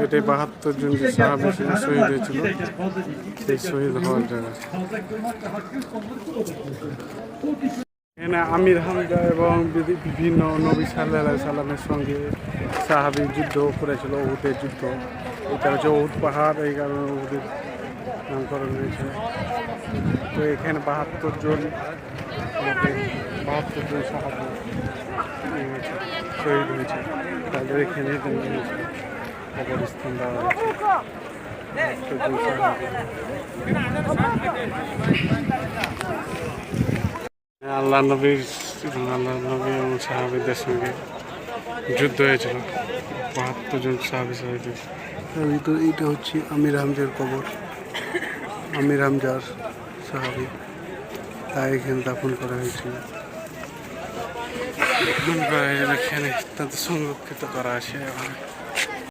এটাই 72 জন যে সাহাবী শহীদ হয়েছিল সেই শহীদ হওয়ার জায়গা। এখানে আমির হামজা এবং বিভিন্ন নবী সাল্লাল্লাহু আলাইহি সাল্লামের সঙ্গে সাহাবী যুদ্ধ করেছিল, উহুদের যুদ্ধ। এটা হচ্ছে উহুদ পাহাড়, এই কারণে উহুদের নামকরণ হয়েছে। তো এখানে 72 জন সাহাবী শহীদ হয়েছে, তাদের এখানে কবরস্থান দেওয়া হয়েছে। আল্লাহ নবী এবং সাহাবীদের সঙ্গে যুদ্ধ হয়েছিল, 72 জন সাহাবী শহীদ হয়েছে। এটা হচ্ছে আমির হামজার কবর, আমির হামজার সাহাবী, তাই এখানে দাফন করা হয়েছিল। এখানে তাদের সংরক্ষিত করা আছে।